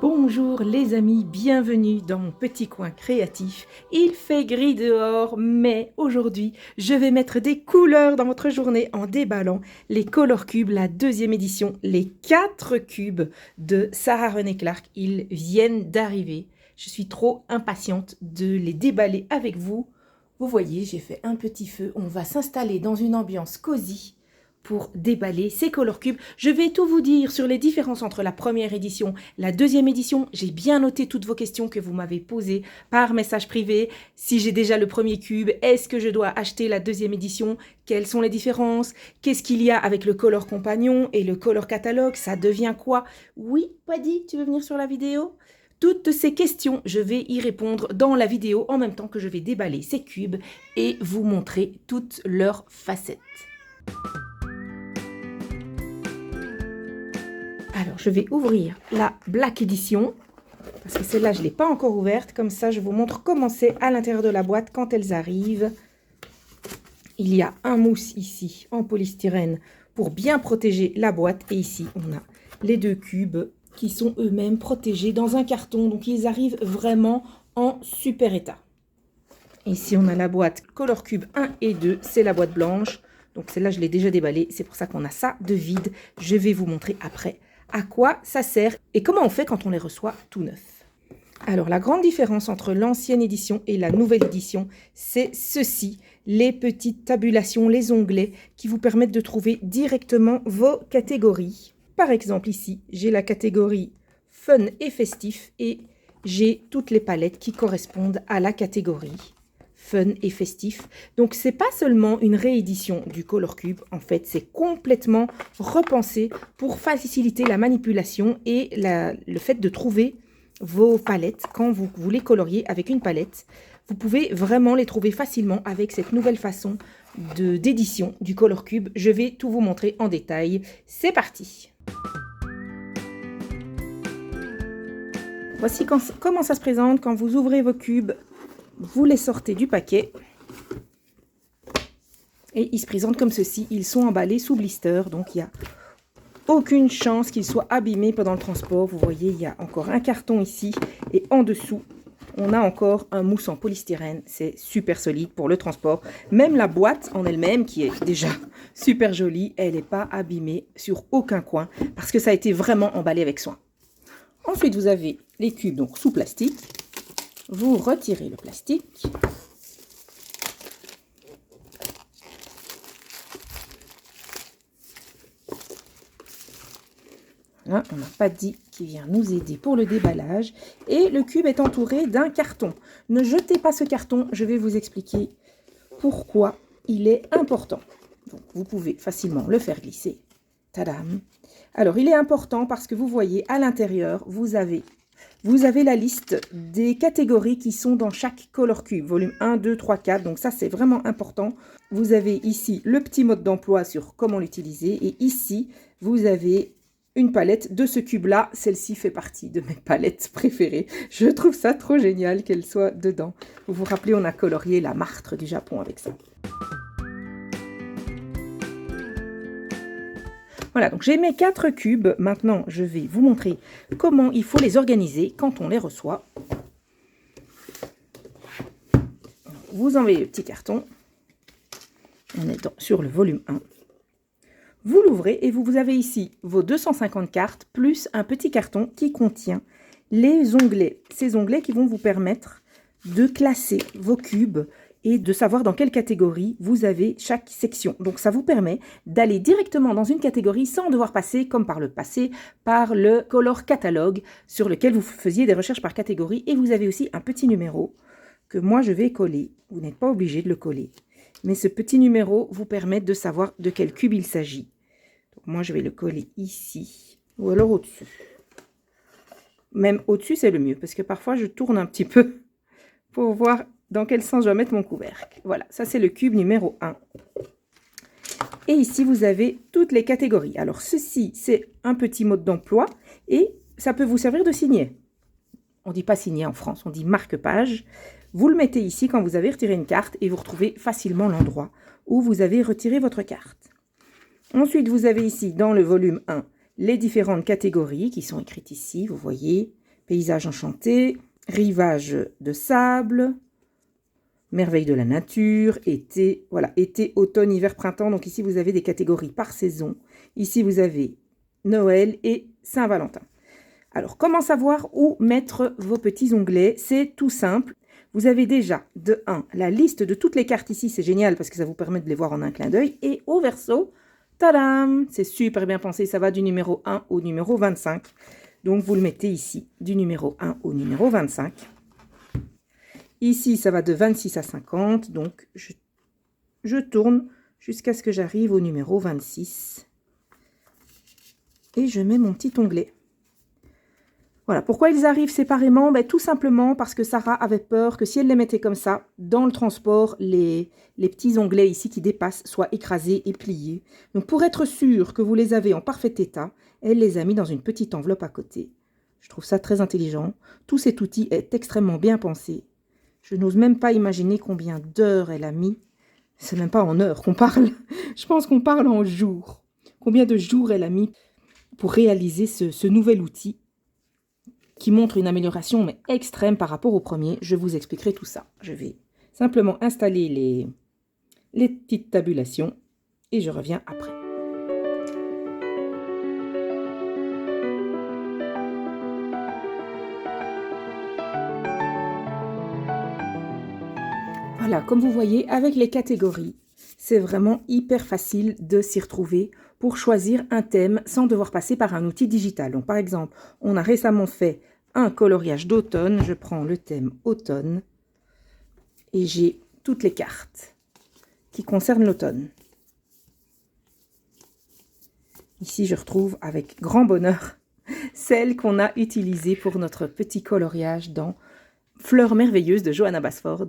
Bonjour les amis, bienvenue dans mon petit coin créatif. Il fait gris dehors, mais aujourd'hui, je vais mettre des couleurs dans votre journée en déballant les Color Cubes, la deuxième édition, les 4 cubes de Sarah René Clark. Ils viennent d'arriver. Je suis trop impatiente de les déballer avec vous. Vous voyez, j'ai fait un petit feu. On va s'installer dans une ambiance cosy pour déballer ces Color Cubes. Je vais tout vous dire sur les différences entre la première édition et la deuxième édition. J'ai bien noté toutes vos questions que vous m'avez posées par message privé. Si j'ai déjà le premier cube, est-ce que je dois acheter la deuxième édition? Quelles sont les différences? Qu'est-ce qu'il y a avec le Color Compagnon et le Color Catalogue? Ça devient quoi? Oui, Paddy, tu veux venir sur la vidéo? Toutes ces questions, je vais y répondre dans la vidéo en même temps que je vais déballer ces cubes et vous montrer toutes leurs facettes. Alors, je vais ouvrir la Black Edition, parce que celle-là, je ne l'ai pas encore ouverte. Comme ça, je vous montre comment c'est à l'intérieur de la boîte quand elles arrivent. Il y a un mousse ici en polystyrène pour bien protéger la boîte. Et ici, on a les 2 cubes qui sont eux-mêmes protégés dans un carton. Donc, ils arrivent vraiment en super état. Ici, on a la boîte Color Cube 1 et 2. C'est la boîte blanche. Donc, celle-là, je l'ai déjà déballée. C'est pour ça qu'on a ça de vide. Je vais vous montrer après à quoi ça sert et comment on fait quand on les reçoit tout neufs. Alors, la grande différence entre l'ancienne édition et la nouvelle édition, c'est ceci, les petites tabulations, les onglets qui vous permettent de trouver directement vos catégories. Par exemple, ici, j'ai la catégorie Fun et Festif et j'ai toutes les palettes qui correspondent à la catégorie Fun et Festif. Donc, c'est pas seulement une réédition du Color Cube. En fait, c'est complètement repensé pour faciliter la manipulation et le fait de trouver vos palettes quand vous voulez colorier avec une palette. Vous pouvez vraiment les trouver facilement avec cette nouvelle façon d'édition du Color Cube. Je vais tout vous montrer en détail. C'est parti! Voici comment ça se présente quand vous ouvrez vos cubes. Vous les sortez du paquet et ils se présentent comme ceci. Ils sont emballés sous blister, donc il n'y a aucune chance qu'ils soient abîmés pendant le transport. Vous voyez, il y a encore un carton ici et en dessous, on a encore un mousse en polystyrène. C'est super solide pour le transport. Même la boîte en elle-même, qui est déjà super jolie, elle n'est pas abîmée sur aucun coin parce que ça a été vraiment emballé avec soin. Ensuite, vous avez les cubes donc sous plastique. Vous retirez le plastique. Là, on n'a pas dit qui vient nous aider pour le déballage. Et le cube est entouré d'un carton. Ne jetez pas ce carton, je vais vous expliquer pourquoi il est important. Donc, vous pouvez facilement le faire glisser. Tadam! Alors, il est important parce que vous voyez à l'intérieur, vous avez la liste des catégories qui sont dans chaque Color Cube, volume 1, 2, 3, 4. Donc ça, c'est vraiment important. Vous avez ici le petit mode d'emploi sur comment l'utiliser. Et ici, vous avez une palette de ce cube-là. Celle-ci fait partie de mes palettes préférées. Je trouve ça trop génial qu'elle soit dedans. Vous vous rappelez, on a colorié la martre du Japon avec ça. Voilà, donc j'ai mes 4 cubes. Maintenant, je vais vous montrer comment il faut les organiser quand on les reçoit. Vous enlevez le petit carton. On est sur le volume 1. Vous l'ouvrez et vous avez ici vos 250 cartes plus un petit carton qui contient les onglets. Ces onglets qui vont vous permettre de classer vos cubes et de savoir dans quelle catégorie vous avez chaque section. Donc, ça vous permet d'aller directement dans une catégorie sans devoir passer, comme par le passé, par le Color Catalogue sur lequel vous faisiez des recherches par catégorie. Et vous avez aussi un petit numéro que moi, je vais coller. Vous n'êtes pas obligé de le coller. Mais ce petit numéro vous permet de savoir de quel cube il s'agit. Donc, moi, je vais le coller ici ou alors au-dessus. Même au-dessus, c'est le mieux parce que parfois, je tourne un petit peu pour voir dans quel sens je vais mettre mon couvercle. Voilà, ça c'est le cube numéro 1. Et ici, vous avez toutes les catégories. Alors, ceci, c'est un petit mode d'emploi et ça peut vous servir de signet. On ne dit pas signet en France, on dit marque-page. Vous le mettez ici quand vous avez retiré une carte et vous retrouvez facilement l'endroit où vous avez retiré votre carte. Ensuite, vous avez ici, dans le volume 1, les différentes catégories qui sont écrites ici. Vous voyez, Paysage enchanté, rivage de sable, merveille de la nature, été, voilà, été, automne, hiver, printemps. Donc ici, vous avez des catégories par saison. Ici, vous avez Noël et Saint-Valentin. Alors, comment savoir où mettre vos petits onglets? C'est tout simple. Vous avez déjà, de 1, la liste de toutes les cartes ici. C'est génial parce que ça vous permet de les voir en un clin d'œil. Et au verso, tadam! C'est super bien pensé. Ça va du numéro 1 au numéro 25. Donc, vous le mettez ici, du numéro 1 au numéro 25. Ici, ça va de 26 à 50. Donc, je tourne jusqu'à ce que j'arrive au numéro 26. Et je mets mon petit onglet. Voilà, pourquoi ils arrivent séparément? Tout simplement parce que Sarah avait peur que si elle les mettait comme ça, dans le transport, les petits onglets ici qui dépassent soient écrasés et pliés. Donc pour être sûr que vous les avez en parfait état, elle les a mis dans une petite enveloppe à côté. Je trouve ça très intelligent. Tout cet outil est extrêmement bien pensé. Je n'ose même pas imaginer combien d'heures elle a mis. C'est même pas en heures qu'on parle. Je pense qu'on parle en jours. Combien de jours elle a mis pour réaliser ce nouvel outil qui montre une amélioration mais extrême par rapport au premier. Je vous expliquerai tout ça. Je vais simplement installer les petites tabulations et je reviens après. Voilà, comme vous voyez, avec les catégories, c'est vraiment hyper facile de s'y retrouver pour choisir un thème sans devoir passer par un outil digital. Donc, par exemple, on a récemment fait un coloriage d'automne. Je prends le thème automne et j'ai toutes les cartes qui concernent l'automne. Ici, je retrouve avec grand bonheur celle qu'on a utilisée pour notre petit coloriage dans Fleurs merveilleuses de Johanna Basford.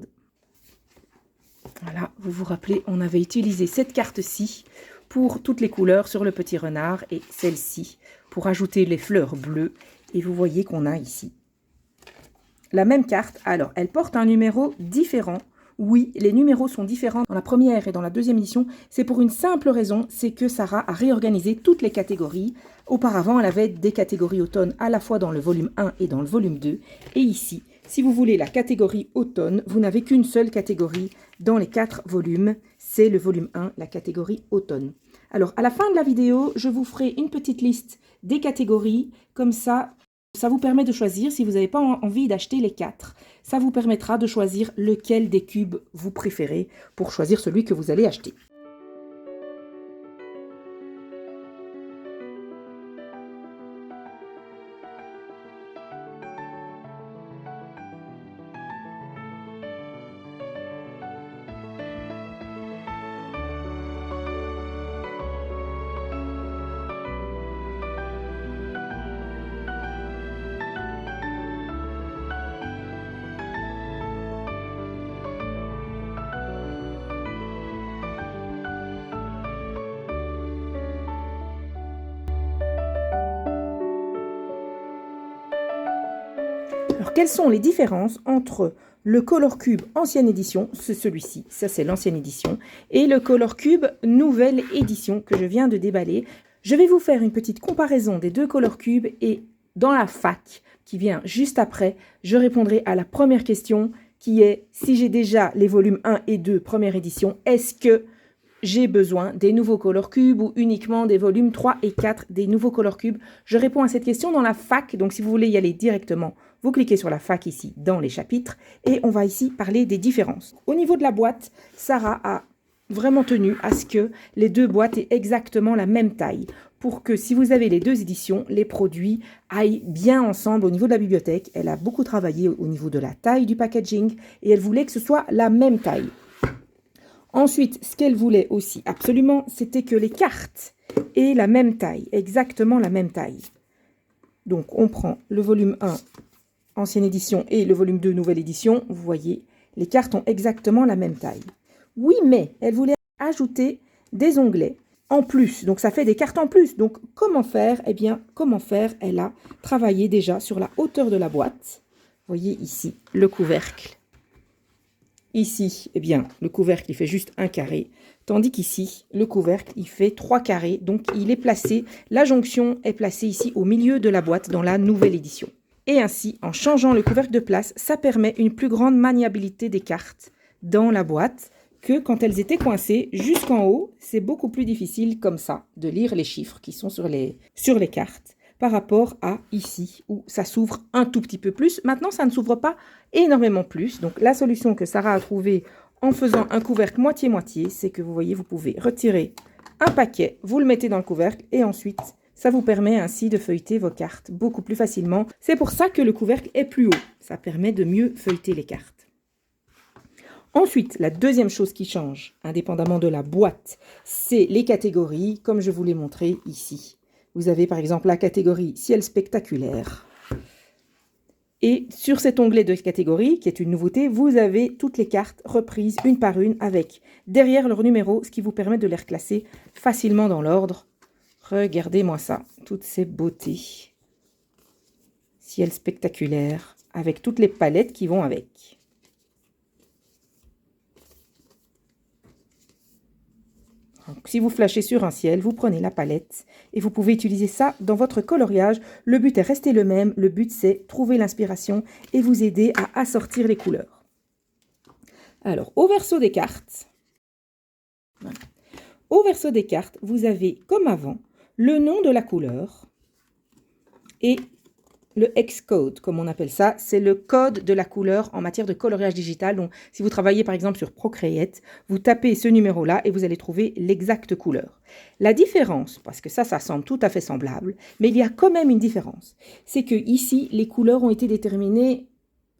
Voilà, vous vous rappelez, on avait utilisé cette carte-ci pour toutes les couleurs sur le petit renard et celle-ci pour ajouter les fleurs bleues. Et vous voyez qu'on a ici la même carte. Alors, elle porte un numéro différent. Oui, les numéros sont différents dans la première et dans la deuxième édition. C'est pour une simple raison, c'est que Sarah a réorganisé toutes les catégories. Auparavant, elle avait des catégories automne à la fois dans le volume 1 et dans le volume 2. Et ici, si vous voulez la catégorie automne, vous n'avez qu'une seule catégorie dans les 4 volumes. C'est le volume 1, la catégorie automne. Alors, à la fin de la vidéo, je vous ferai une petite liste des catégories. Comme ça vous permet de choisir, si vous n'avez pas envie d'acheter les 4, ça vous permettra de choisir lequel des cubes vous préférez pour choisir celui que vous allez acheter. Alors, quelles sont les différences entre le Color Cube ancienne édition, c'est celui-ci, ça c'est l'ancienne édition, et le Color Cube nouvelle édition que je viens de déballer? Je vais vous faire une petite comparaison des deux Color Cubes et dans la fac qui vient juste après, je répondrai à la première question qui est si j'ai déjà les volumes 1 et 2 première édition, est-ce que j'ai besoin des nouveaux Color Cubes ou uniquement des volumes 3 et 4 des nouveaux Color Cubes? Je réponds à cette question dans la fac, donc si vous voulez y aller directement, vous cliquez sur la fac ici dans les chapitres et on va ici parler des différences. Au niveau de la boîte, Sarah a vraiment tenu à ce que les deux boîtes aient exactement la même taille pour que si vous avez les deux éditions, les produits aillent bien ensemble au niveau de la bibliothèque. Elle a beaucoup travaillé au niveau de la taille du packaging et elle voulait que ce soit la même taille. Ensuite, ce qu'elle voulait aussi absolument, c'était que les cartes aient la même taille, exactement la même taille. Donc, on prend le volume 1, ancienne édition, et le volume 2, nouvelle édition. Vous voyez, les cartes ont exactement la même taille. Oui, mais elle voulait ajouter des onglets en plus. Donc, ça fait des cartes en plus. Donc, comment faire? Eh bien, comment faire? Elle a travaillé déjà sur la hauteur de la boîte. Vous voyez ici le couvercle. Ici, eh bien, le couvercle, il fait juste un carré, tandis qu'ici, le couvercle, il fait 3 carrés. Donc, il est placé, la jonction est placée ici au milieu de la boîte dans la nouvelle édition. Et ainsi, en changeant le couvercle de place, ça permet une plus grande maniabilité des cartes dans la boîte que quand elles étaient coincées jusqu'en haut. C'est beaucoup plus difficile comme ça de lire les chiffres qui sont sur les cartes par rapport à ici où ça s'ouvre un tout petit peu plus. Maintenant, ça ne s'ouvre pas énormément plus. Donc, la solution que Sarah a trouvée en faisant un couvercle moitié-moitié, c'est que vous voyez, vous pouvez retirer un paquet, vous le mettez dans le couvercle et ensuite, ça vous permet ainsi de feuilleter vos cartes beaucoup plus facilement. C'est pour ça que le couvercle est plus haut. Ça permet de mieux feuilleter les cartes. Ensuite, la deuxième chose qui change, indépendamment de la boîte, c'est les catégories, comme je vous l'ai montré ici. Vous avez par exemple la catégorie ciel spectaculaire. Et sur cet onglet de catégorie, qui est une nouveauté, vous avez toutes les cartes reprises une par une avec derrière leur numéro, ce qui vous permet de les reclasser facilement dans l'ordre. Regardez-moi ça, toutes ces beautés. Ciel spectaculaire, avec toutes les palettes qui vont avec. Donc, si vous flashez sur un ciel, vous prenez la palette et vous pouvez utiliser ça dans votre coloriage. Le but est resté le même, le but c'est trouver l'inspiration et vous aider à assortir les couleurs. Alors, au verso des cartes, vous avez comme avant le nom de la couleur et le X-code, comme on appelle ça, c'est le code de la couleur en matière de coloriage digital. Donc, si vous travaillez par exemple sur Procreate, vous tapez ce numéro-là et vous allez trouver l'exacte couleur. La différence, parce que ça semble tout à fait semblable, mais il y a quand même une différence. C'est que ici, les couleurs ont été déterminées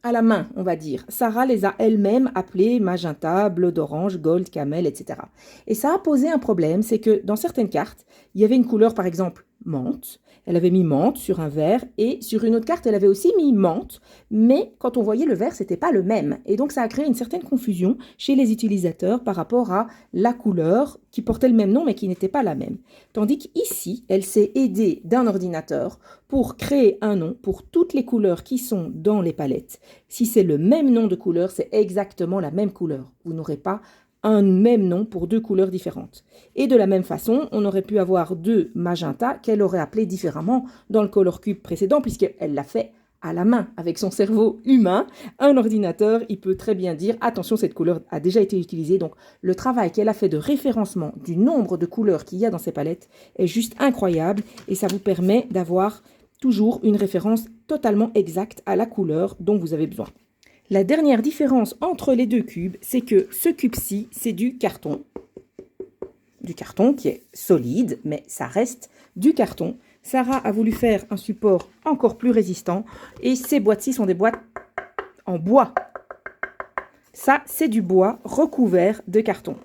à la main, on va dire. Sarah les a elle-même appelées magenta, bleu d'orange, gold, camel, etc. Et ça a posé un problème, c'est que dans certaines cartes, il y avait une couleur par exemple menthe. Elle avait mis menthe sur un vert et sur une autre carte, elle avait aussi mis menthe, mais quand on voyait le vert, c'était pas le même. Et donc, ça a créé une certaine confusion chez les utilisateurs par rapport à la couleur qui portait le même nom, mais qui n'était pas la même. Tandis qu'ici, elle s'est aidée d'un ordinateur pour créer un nom pour toutes les couleurs qui sont dans les palettes. Si c'est le même nom de couleur, c'est exactement la même couleur. Vous n'aurez pas un même nom pour deux couleurs différentes. Et de la même façon, on aurait pu avoir deux magenta qu'elle aurait appelés différemment dans le Color Cube précédent, puisqu'elle l'a fait à la main, avec son cerveau humain. Un ordinateur, il peut très bien dire, attention, cette couleur a déjà été utilisée. Donc, le travail qu'elle a fait de référencement du nombre de couleurs qu'il y a dans ces palettes est juste incroyable, et ça vous permet d'avoir toujours une référence totalement exacte à la couleur dont vous avez besoin. La dernière différence entre les deux cubes, c'est que ce cube-ci, c'est du carton. Du carton qui est solide, mais ça reste du carton. Sarah a voulu faire un support encore plus résistant et ces boîtes-ci sont des boîtes en bois. Ça, c'est du bois recouvert de carton.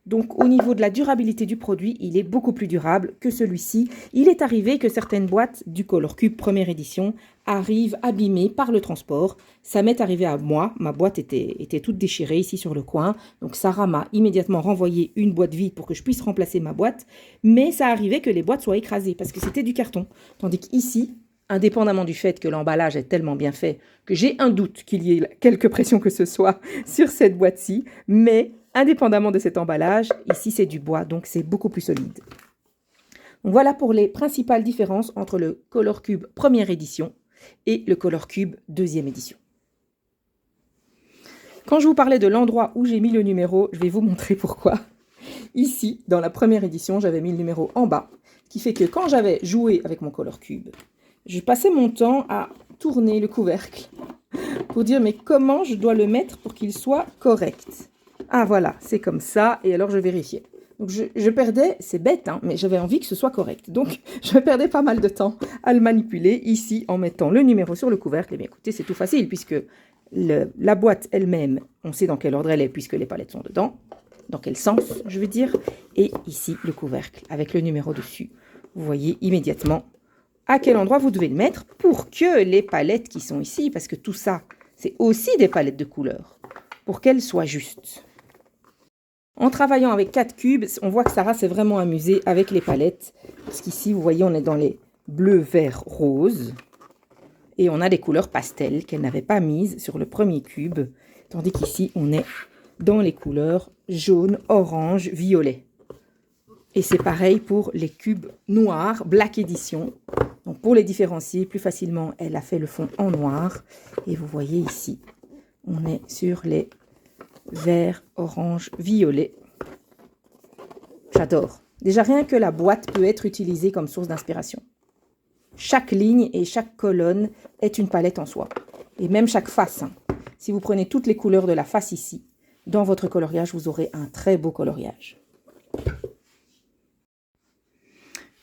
Donc, au niveau de la durabilité du produit, il est beaucoup plus durable que celui-ci. Il est arrivé que certaines boîtes du Color Cube première édition arrivent abîmées par le transport. Ça m'est arrivé à moi. Ma boîte était toute déchirée ici sur le coin. Donc, Sarah m'a immédiatement renvoyé une boîte vide pour que je puisse remplacer ma boîte. Mais ça arrivait que les boîtes soient écrasées parce que c'était du carton. Tandis qu'ici, indépendamment du fait que l'emballage est tellement bien fait que j'ai un doute qu'il y ait quelque pression que ce soit sur cette boîte-ci, mais indépendamment de cet emballage, ici c'est du bois, donc c'est beaucoup plus solide. Donc voilà pour les principales différences entre le Color Cube première édition et le Color Cube deuxième édition. Quand je vous parlais de l'endroit où j'ai mis le numéro, je vais vous montrer pourquoi. Ici, dans la première édition, j'avais mis le numéro en bas, qui fait que quand j'avais joué avec mon Color Cube, je passais mon temps à tourner le couvercle pour dire mais comment je dois le mettre pour qu'il soit correct. Ah voilà, c'est comme ça, et alors je vérifiais. Donc je perdais, c'est bête, hein, mais j'avais envie que ce soit correct. Donc je perdais pas mal de temps à le manipuler ici en mettant le numéro sur le couvercle. Et bien écoutez, c'est tout facile puisque la boîte elle-même, on sait dans quel ordre elle est puisque les palettes sont dedans. Dans quel sens, je veux dire. Et ici, le couvercle avec le numéro dessus. Vous voyez immédiatement à quel endroit vous devez le mettre pour que les palettes qui sont ici, parce que tout ça, c'est aussi des palettes de couleurs, pour qu'elles soient justes. En travaillant avec 4 cubes, on voit que Sarah s'est vraiment amusée avec les palettes. Parce qu'ici, vous voyez, on est dans les bleus, verts, roses. Et on a des couleurs pastel qu'elle n'avait pas mises sur le premier cube. Tandis qu'ici, on est dans les couleurs jaune, orange, violet. Et c'est pareil pour les cubes noirs, Black Edition, Donc pour les différencier plus facilement, elle a fait le fond en noir. Et vous voyez ici, on est sur les verts, orange, violet. J'adore. Déjà rien que la boîte peut être utilisée comme source d'inspiration. Chaque ligne et chaque colonne est une palette en soi. Et même chaque face. Hein. Si vous prenez toutes les couleurs de la face ici, dans votre coloriage, vous aurez un très beau coloriage.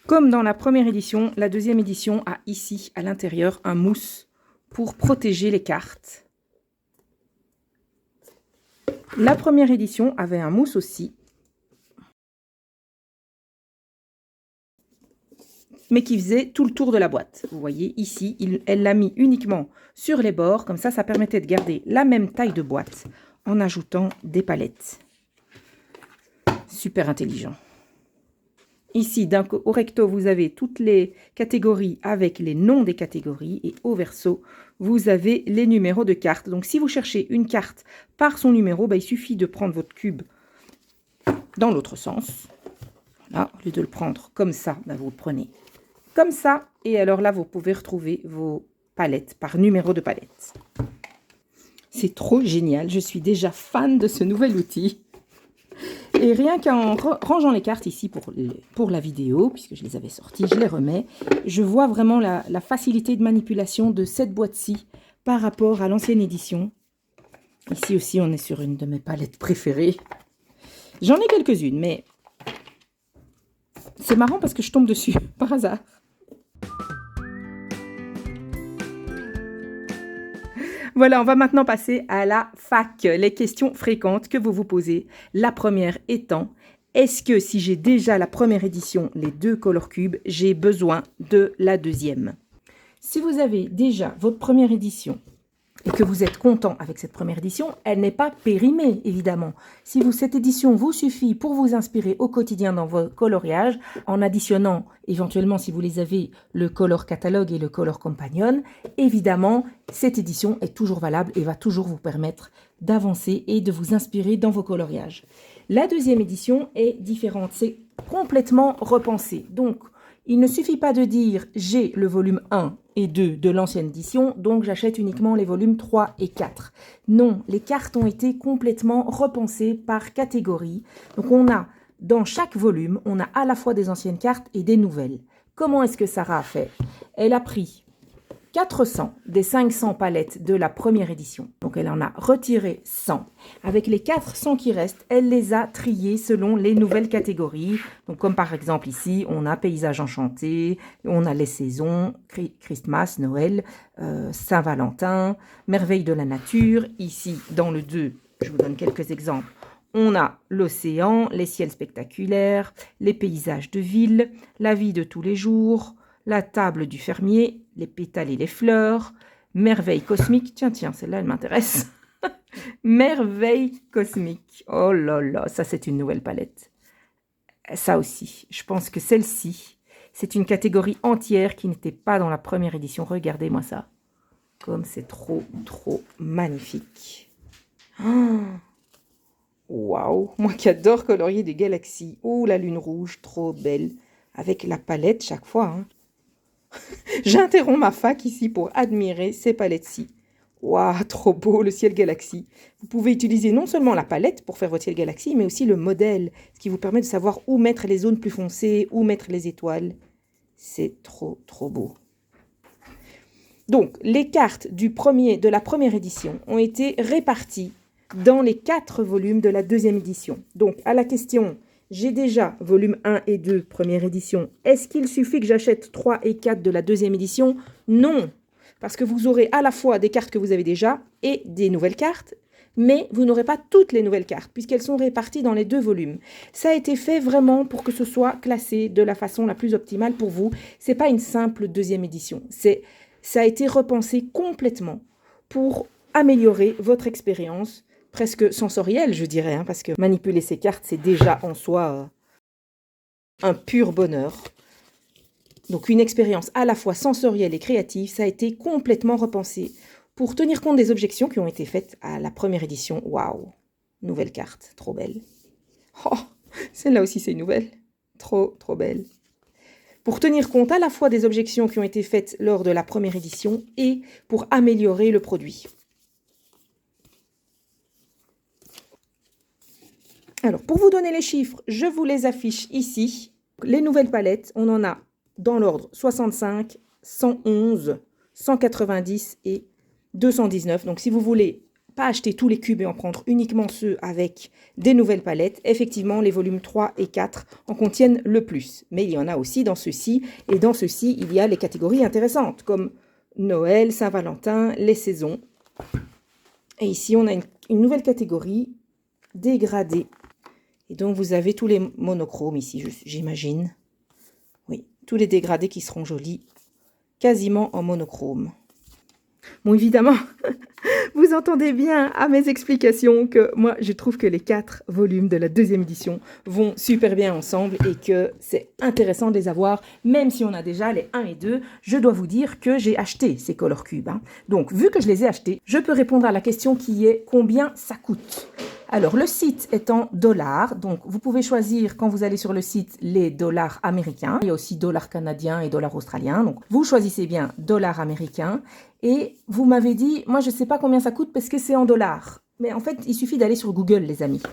Comme dans la première édition, la deuxième édition a ici, à l'intérieur, un mousse pour protéger les cartes. La première édition avait un mousse aussi, mais qui faisait tout le tour de la boîte. Vous voyez, ici, elle l'a mis uniquement sur les bords. Comme ça permettait de garder la même taille de boîte en ajoutant des palettes. Super intelligent. Ici, au recto, vous avez toutes les catégories avec les noms des catégories. Et au verso, vous avez les numéros de cartes. Donc, si vous cherchez une carte par son numéro, il suffit de prendre votre cube dans l'autre sens. Voilà, au lieu de le prendre comme ça, vous le prenez comme ça. Et alors là, vous pouvez retrouver vos palettes par numéro de palette. C'est trop génial. Je suis déjà fan de ce nouvel outil. Et rien qu'en rangeant les cartes ici pour la vidéo, puisque je les avais sorties, je les remets, je vois vraiment la facilité de manipulation de cette boîte-ci par rapport à l'ancienne édition. Ici aussi, on est sur une de mes palettes préférées. J'en ai quelques-unes, mais c'est marrant parce que je tombe dessus par hasard. Voilà, on va maintenant passer à la fac, les questions fréquentes que vous vous posez. La première étant, est-ce que si j'ai déjà la première édition, les 2 color cubes, j'ai besoin de la deuxième? Si vous avez déjà votre première édition et que vous êtes content avec cette première édition, elle n'est pas périmée, évidemment. Si cette édition vous suffit pour vous inspirer au quotidien dans vos coloriages, en additionnant éventuellement, si vous les avez, le color catalogue et le color companion, évidemment, cette édition est toujours valable et va toujours vous permettre d'avancer et de vous inspirer dans vos coloriages. La deuxième édition est différente, c'est complètement repensé. Donc, il ne suffit pas de dire « j'ai le volume 1 et 2 de l'ancienne édition, donc j'achète uniquement les volumes 3 et 4 ». Non, les cartes ont été complètement repensées par catégorie. Donc on a, dans chaque volume, on a à la fois des anciennes cartes et des nouvelles. Comment est-ce que Sarah a fait? Elle a pris 400 des 500 palettes de la première édition. Donc, elle en a retiré 100. Avec les 400 qui restent, elle les a triées selon les nouvelles catégories. Donc, comme par exemple ici, on a Paysages enchantés, on a les saisons, Christmas, Noël, Saint-Valentin, Merveilles de la nature. Ici, dans le 2, je vous donne quelques exemples. On a l'océan, les ciels spectaculaires, les paysages de ville, la vie de tous les jours, la table du fermier, les pétales et les fleurs, merveille cosmique. Tiens, celle-là, elle m'intéresse. Merveille cosmique. Oh là là, ça, c'est une nouvelle palette. Ça aussi, je pense que celle-ci, c'est une catégorie entière qui n'était pas dans la première édition. Regardez-moi ça. Comme c'est trop, trop magnifique. Waouh, moi qui adore colorier des galaxies. Oh, la lune rouge, trop belle. Avec la palette chaque fois, hein. J'interromps ma fac ici pour admirer ces palettes-ci. Waouh, trop beau le ciel galaxie. Vous pouvez utiliser non seulement la palette pour faire votre ciel galaxie, mais aussi le modèle, ce qui vous permet de savoir où mettre les zones plus foncées, où mettre les étoiles. C'est trop, trop beau. Donc, les cartes de la première édition ont été réparties dans les 4 volumes de la deuxième édition. Donc, à la question... J'ai déjà volume 1 et 2, première édition. Est-ce qu'il suffit que j'achète 3 et 4 de la deuxième édition? Non, parce que vous aurez à la fois des cartes que vous avez déjà et des nouvelles cartes, mais vous n'aurez pas toutes les nouvelles cartes, puisqu'elles sont réparties dans les 2 volumes. Ça a été fait vraiment pour que ce soit classé de la façon la plus optimale pour vous. Ce n'est pas une simple deuxième édition. Ça a été repensé complètement pour améliorer votre expérience, presque sensorielle, je dirais, hein, parce que manipuler ces cartes, c'est déjà en soi un pur bonheur. Donc, une expérience à la fois sensorielle et créative, ça a été complètement repensé pour tenir compte des objections qui ont été faites à la première édition. Waouh! Nouvelle carte, trop belle. Oh, celle-là aussi, c'est une nouvelle. Trop, trop belle. pour tenir compte à la fois des objections qui ont été faites lors de la première édition et pour améliorer le produit. Alors, pour vous donner les chiffres, je vous les affiche ici. Les nouvelles palettes, on en a dans l'ordre 65, 111, 190 et 219. Donc, si vous voulez pas acheter tous les cubes et en prendre uniquement ceux avec des nouvelles palettes, effectivement, les volumes 3 et 4 en contiennent le plus. Mais il y en a aussi dans ceux-ci. Et dans ceux-ci, il y a les catégories intéressantes, comme Noël, Saint-Valentin, les saisons. Et ici, on a une nouvelle catégorie, dégradée. Et donc, vous avez tous les monochromes ici, j'imagine. Oui, tous les dégradés qui seront jolis, quasiment en monochrome. Bon, évidemment, vous entendez bien à mes explications que moi, je trouve que les 4 volumes de la deuxième édition vont super bien ensemble et que c'est intéressant de les avoir, même si on a déjà les 1 et 2. Je dois vous dire que j'ai acheté ces Color Cubes. Donc, vu que je les ai achetés, je peux répondre à la question qui est combien ça coûte. Alors, le site est en dollars, donc vous pouvez choisir quand vous allez sur le site les dollars américains. Il y a aussi dollars canadiens et dollars australiens. Donc, vous choisissez bien dollars américains. Et vous m'avez dit, moi je ne sais pas combien ça coûte parce que c'est en dollars. Mais en fait, il suffit d'aller sur Google, les amis.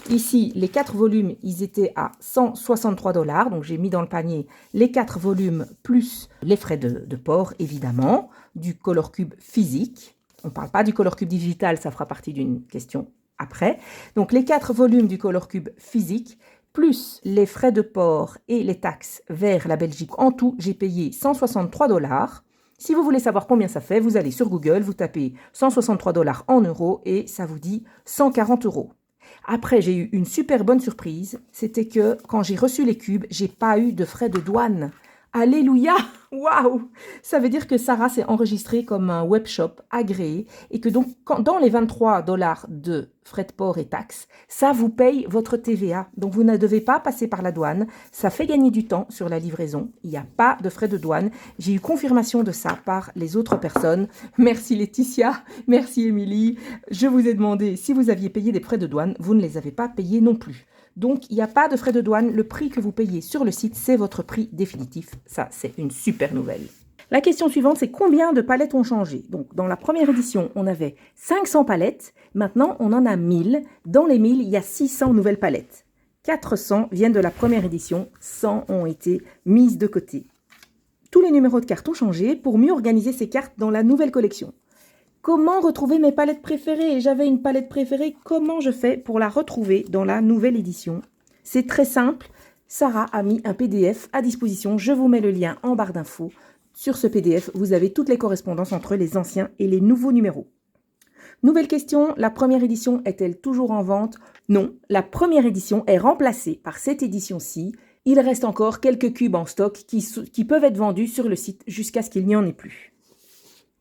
Ici, les 4 volumes, ils étaient à 163 $. Donc, j'ai mis dans le panier les 4 volumes plus les frais de port, évidemment, du Color Cube physique. On ne parle pas du Color Cube digital, ça fera partie d'une question après. Donc, les 4 volumes du Color Cube physique, plus les frais de port et les taxes vers la Belgique. En tout, j'ai payé 163 $. Si vous voulez savoir combien ça fait, vous allez sur Google, vous tapez 163 $ en euros et ça vous dit 140 €. Après, j'ai eu une super bonne surprise. C'était que quand j'ai reçu les cubes, j'ai pas eu de frais de douane. Alléluia! Waouh! Ça veut dire que Sarah s'est enregistrée comme un webshop agréé et que donc, dans les 23 $ de frais de port et taxes, ça vous paye votre TVA. Donc, vous ne devez pas passer par la douane. Ça fait gagner du temps sur la livraison. Il n'y a pas de frais de douane. J'ai eu confirmation de ça par les autres personnes. Merci Laetitia, merci Émilie. Je vous ai demandé si vous aviez payé des frais de douane. Vous ne les avez pas payés non plus. Donc, il n'y a pas de frais de douane. Le prix que vous payez sur le site, c'est votre prix définitif. Ça, c'est une super nouvelle. La question suivante, c'est combien de palettes ont changé? Donc, dans la première édition, on avait 500 palettes. Maintenant, on en a 1000. Dans les 1000, il y a 600 nouvelles palettes. 400 viennent de la première édition. 100 ont été mises de côté. Tous les numéros de cartes ont changé pour mieux organiser ces cartes dans la nouvelle collection. Comment retrouver mes palettes préférées? J'avais une palette préférée. Comment je fais pour la retrouver dans la nouvelle édition? C'est très simple. Sarah a mis un PDF à disposition. Je vous mets le lien en barre d'infos. Sur ce PDF, vous avez toutes les correspondances entre les anciens et les nouveaux numéros. Nouvelle question, la première édition est-elle toujours en vente? Non, la première édition est remplacée par cette édition-ci. Il reste encore quelques cubes en stock qui peuvent être vendus sur le site jusqu'à ce qu'il n'y en ait plus.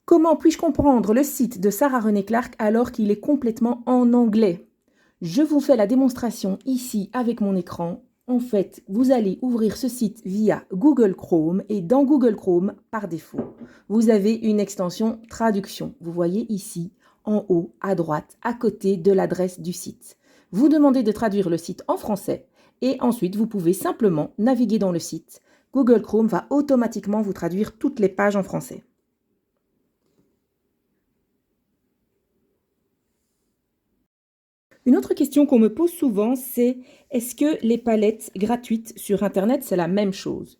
Comment puis-je comprendre le site de Sarah René Clark alors qu'il est complètement en anglais? Je vous fais la démonstration ici avec mon écran. En fait, vous allez ouvrir ce site via Google Chrome et dans Google Chrome, par défaut, vous avez une extension traduction. Vous voyez ici, en haut, à droite, à côté de l'adresse du site. Vous demandez de traduire le site en français et ensuite vous pouvez simplement naviguer dans le site. Google Chrome va automatiquement vous traduire toutes les pages en français. Une autre question qu'on me pose souvent, c'est est-ce que les palettes gratuites sur Internet, c'est la même chose?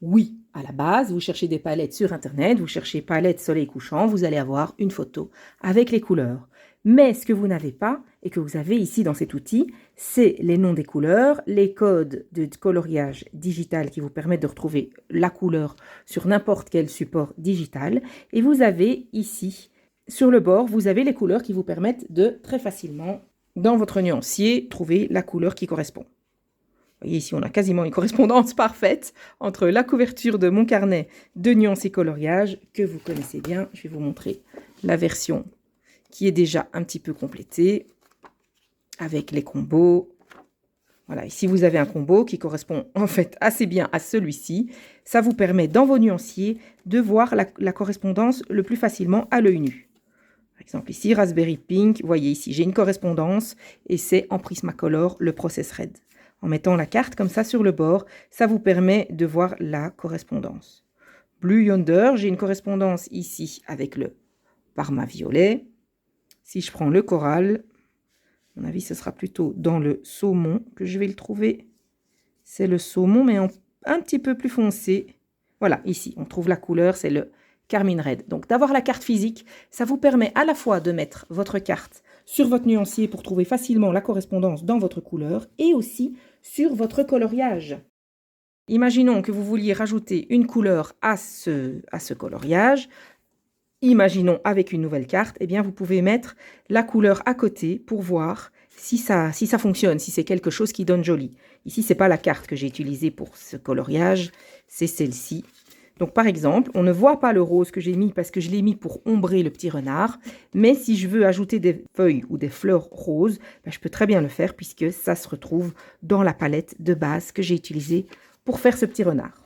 Oui, à la base, vous cherchez des palettes sur Internet, vous cherchez palette soleil couchant, vous allez avoir une photo avec les couleurs. Mais ce que vous n'avez pas, et que vous avez ici dans cet outil, c'est les noms des couleurs, les codes de coloriage digital qui vous permettent de retrouver la couleur sur n'importe quel support digital. Et vous avez ici, sur le bord, vous avez les couleurs qui vous permettent de très facilement dans votre nuancier, trouver la couleur qui correspond. Vous voyez ici, on a quasiment une correspondance parfaite entre la couverture de mon carnet de nuances et coloriage que vous connaissez bien. Je vais vous montrer la version qui est déjà un petit peu complétée avec les combos. Voilà, ici vous avez un combo qui correspond en fait assez bien à celui-ci. Ça vous permet dans vos nuanciers de voir la correspondance le plus facilement à l'œil nu. Par exemple ici, Raspberry Pink, vous voyez ici, j'ai une correspondance et c'est en Prismacolor, le Process Red. en mettant la carte comme ça sur le bord. Ça vous permet de voir la correspondance. Blue Yonder, j'ai une correspondance ici avec le Parma violet. Si je prends le coral, à mon avis, ce sera plutôt dans le saumon que je vais le trouver. C'est le saumon, mais un petit peu plus foncé. Voilà, ici, on trouve la couleur, c'est le Carmine Red. Donc, d'avoir la carte physique, ça vous permet à la fois de mettre votre carte sur votre nuancier pour trouver facilement la correspondance dans votre couleur et aussi sur votre coloriage. Imaginons que vous vouliez rajouter une couleur à ce coloriage. Imaginons avec une nouvelle carte, eh bien vous pouvez mettre la couleur à côté pour voir si ça fonctionne, si c'est quelque chose qui donne joli. Ici, ce n'est pas la carte que j'ai utilisée pour ce coloriage, c'est celle-ci. Donc par exemple, on ne voit pas le rose que j'ai mis parce que je l'ai mis pour ombrer le petit renard. Mais si je veux ajouter des feuilles ou des fleurs roses, ben, je peux très bien le faire puisque ça se retrouve dans la palette de base que j'ai utilisée pour faire ce petit renard.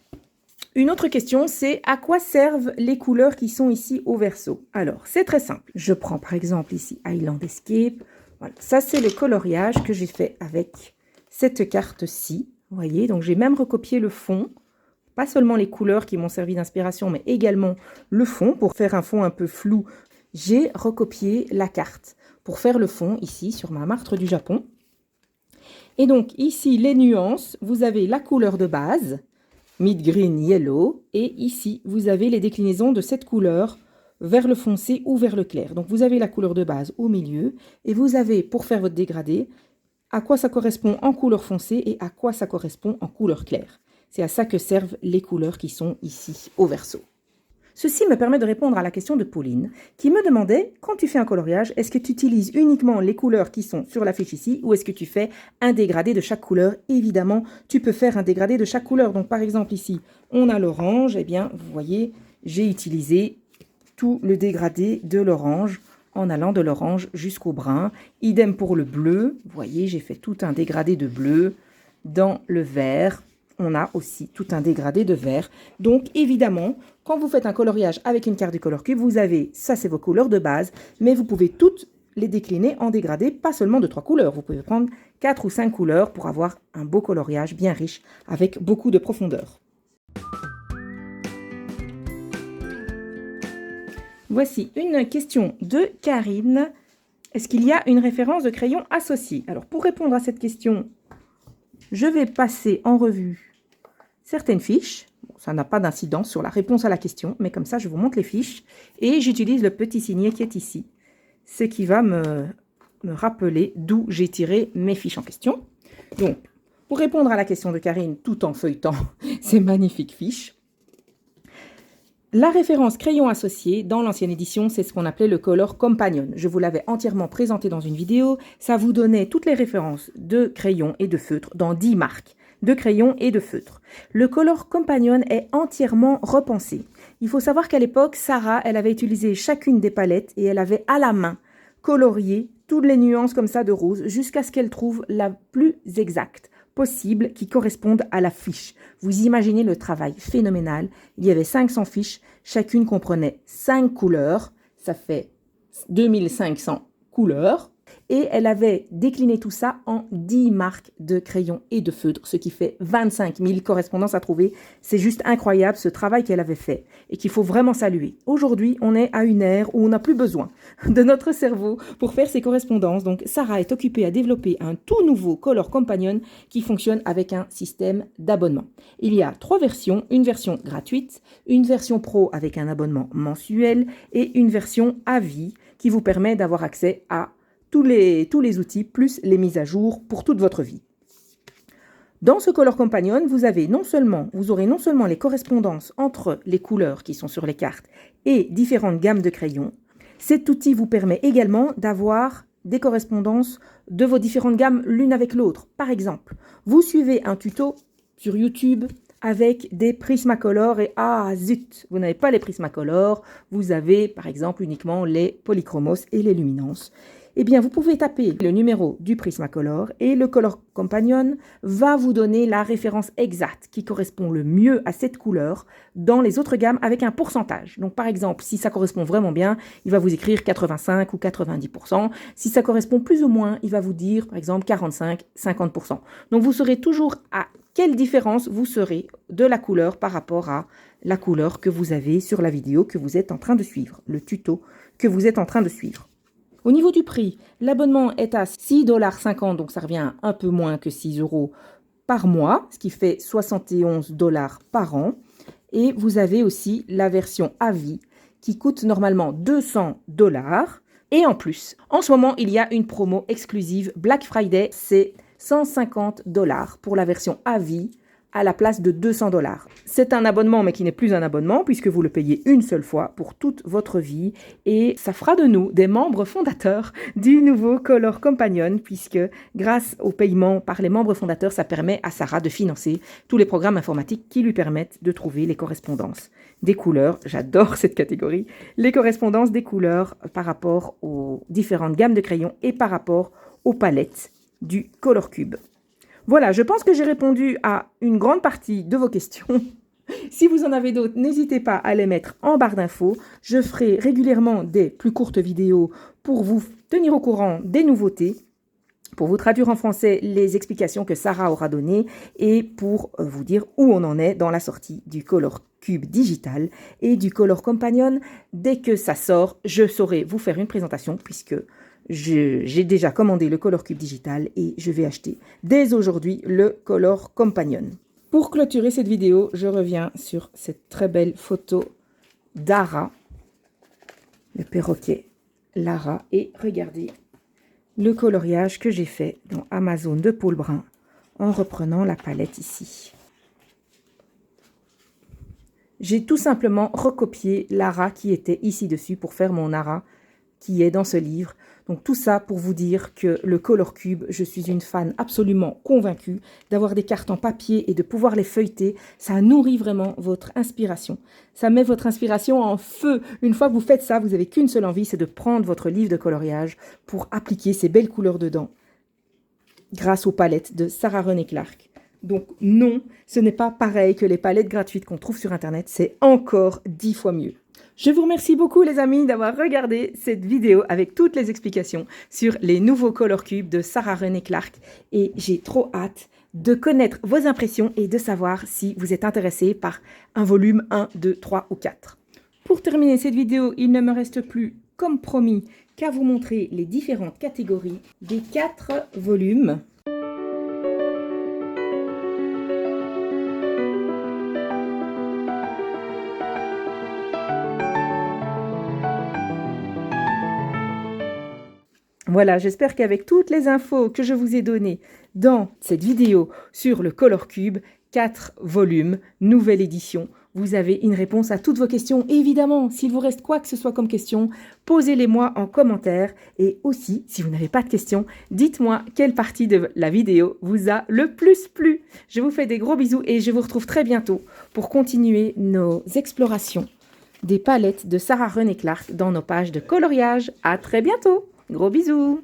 Une autre question, c'est à quoi servent les couleurs qui sont ici au verso? Alors, c'est très simple. Je prends par exemple ici Island Escape. Voilà, ça c'est le coloriage que j'ai fait avec cette carte-ci. Vous voyez, donc j'ai même recopié le fond. Pas seulement les couleurs qui m'ont servi d'inspiration, mais également le fond. Pour faire un fond un peu flou, j'ai recopié la carte pour faire le fond ici sur ma martre du Japon. Et donc ici, les nuances, vous avez la couleur de base, mid green yellow, et ici, vous avez les déclinaisons de cette couleur vers le foncé ou vers le clair. Donc vous avez la couleur de base au milieu, et vous avez, pour faire votre dégradé, à quoi ça correspond en couleur foncée et à quoi ça correspond en couleur claire. C'est à ça que servent les couleurs qui sont ici au verso. Ceci me permet de répondre à la question de Pauline, qui me demandait, quand tu fais un coloriage, est-ce que tu utilises uniquement les couleurs qui sont sur la fiche ici, ou est-ce que tu fais un dégradé de chaque couleur? Évidemment, tu peux faire un dégradé de chaque couleur. Donc par exemple ici, on a l'orange, eh bien vous voyez, j'ai utilisé tout le dégradé de l'orange, en allant de l'orange jusqu'au brun. Idem pour le bleu, vous voyez, j'ai fait tout un dégradé de bleu. Dans le vert, on a aussi tout un dégradé de vert. Donc évidemment, quand vous faites un coloriage avec une carte de Color Cube, vous avez, ça c'est vos couleurs de base, mais vous pouvez toutes les décliner en dégradé, pas seulement de 3 couleurs. Vous pouvez prendre 4 ou 5 couleurs pour avoir un beau coloriage bien riche avec beaucoup de profondeur. Voici une question de Karine. Est-ce qu'il y a une référence de crayon associée? Alors pour répondre à cette question, je vais passer en revue certaines fiches. Bon, ça n'a pas d'incidence sur la réponse à la question, mais comme ça, je vous montre les fiches. Et j'utilise le petit signet qui est ici. Ce qui va me rappeler d'où j'ai tiré mes fiches en question. Donc, pour répondre à la question de Karine, tout en feuilletant ces magnifiques fiches, la référence crayon associé, dans l'ancienne édition, c'est ce qu'on appelait le Color Companion. Je vous l'avais entièrement présenté dans une vidéo. Ça vous donnait toutes les références de crayons et de feutres dans 10 marques de crayons et de feutres. Le Color Companion est entièrement repensé. Il faut savoir qu'à l'époque, Sarah, elle avait utilisé chacune des palettes et elle avait à la main colorié toutes les nuances comme ça de rose jusqu'à ce qu'elle trouve la plus exacte possible qui correspondent à la fiche. Vous imaginez le travail phénoménal. Il y avait 500 fiches, chacune comprenait 5 couleurs, ça fait 2500 couleurs. Et elle avait décliné tout ça en 10 marques de crayons et de feutres, ce qui fait 25 000 correspondances à trouver. C'est juste incroyable ce travail qu'elle avait fait et qu'il faut vraiment saluer. Aujourd'hui, on est à une ère où on n'a plus besoin de notre cerveau pour faire ces correspondances. Donc, Sarah est occupée à développer un tout nouveau Color Companion qui fonctionne avec un système d'abonnement. Il y a 3 versions, une version gratuite, une version pro avec un abonnement mensuel et une version à vie qui vous permet d'avoir accès à tous les outils, plus les mises à jour pour toute votre vie. Dans ce Color Companion, vous aurez non seulement les correspondances entre les couleurs qui sont sur les cartes et différentes gammes de crayons. Cet outil vous permet également d'avoir des correspondances de vos différentes gammes l'une avec l'autre. Par exemple, vous suivez un tuto sur YouTube avec des Prismacolor et zut, vous n'avez pas les Prismacolor, vous avez par exemple uniquement les Polychromos et les Luminance. Eh bien, vous pouvez taper le numéro du Prismacolor et le Color Companion va vous donner la référence exacte qui correspond le mieux à cette couleur dans les autres gammes avec un pourcentage. Donc, par exemple, si ça correspond vraiment bien, il va vous écrire 85 ou 90%. Si ça correspond plus ou moins, il va vous dire, par exemple, 45, 50%. Donc, vous saurez toujours à quelle différence vous serez de la couleur par rapport à la couleur que vous avez sur la vidéo que vous êtes en train de suivre, le tuto que vous êtes en train de suivre. Au niveau du prix, l'abonnement est à 6,50 $, donc ça revient à un peu moins que 6 € par mois, ce qui fait 71 $ par an. Et vous avez aussi la version à vie qui coûte normalement 200 $. Et en plus, en ce moment, il y a une promo exclusive Black Friday, c'est 150 $ pour la version à vie à la place de 200 $. C'est un abonnement, mais qui n'est plus un abonnement, puisque vous le payez une seule fois pour toute votre vie. Et ça fera de nous des membres fondateurs du nouveau Color Companion, puisque grâce au paiement par les membres fondateurs, ça permet à Sarah de financer tous les programmes informatiques qui lui permettent de trouver les correspondances des couleurs. J'adore cette catégorie. Les correspondances des couleurs par rapport aux différentes gammes de crayons et par rapport aux palettes du Color Cube. Voilà, je pense que j'ai répondu à une grande partie de vos questions. Si vous en avez d'autres, n'hésitez pas à les mettre en barre d'infos. Je ferai régulièrement des plus courtes vidéos pour vous tenir au courant des nouveautés, pour vous traduire en français les explications que Sarah aura données et pour vous dire où on en est dans la sortie du Color Cube digital et du Color Companion. Dès que ça sort, je saurai vous faire une présentation puisque j'ai déjà commandé le Color Cube digital et je vais acheter dès aujourd'hui le Color Companion. Pour clôturer cette vidéo, je reviens sur cette très belle photo d'Ara, le perroquet Lara, et regardez le coloriage que j'ai fait dans Amazon de Paul Brun en reprenant la palette ici. J'ai tout simplement recopié Lara qui était ici dessus pour faire mon Ara qui est dans ce livre. Donc tout ça pour vous dire que le Color Cube, je suis une fan absolument convaincue d'avoir des cartes en papier et de pouvoir les feuilleter. Ça nourrit vraiment votre inspiration. Ça met votre inspiration en feu. Une fois que vous faites ça, vous n'avez qu'une seule envie, c'est de prendre votre livre de coloriage pour appliquer ces belles couleurs dedans grâce aux palettes de Sarah René Clark. Donc non, ce n'est pas pareil que les palettes gratuites qu'on trouve sur Internet, c'est encore 10 fois mieux. Je vous remercie beaucoup les amis d'avoir regardé cette vidéo avec toutes les explications sur les nouveaux Color Cubes de Sarah René Clark et j'ai trop hâte de connaître vos impressions et de savoir si vous êtes intéressé par un volume 1, 2, 3 ou 4. Pour terminer cette vidéo, il ne me reste plus, comme promis, qu'à vous montrer les différentes catégories des 4 volumes. Voilà, j'espère qu'avec toutes les infos que je vous ai données dans cette vidéo sur le Color Cube, 4 volumes, nouvelle édition, vous avez une réponse à toutes vos questions. Et évidemment, s'il vous reste quoi que ce soit comme question, posez-les-moi en commentaire. Et aussi, si vous n'avez pas de questions, dites-moi quelle partie de la vidéo vous a le plus plu. Je vous fais des gros bisous et je vous retrouve très bientôt pour continuer nos explorations des palettes de Sarah René Clark dans nos pages de coloriage. À très bientôt! Gros bisous!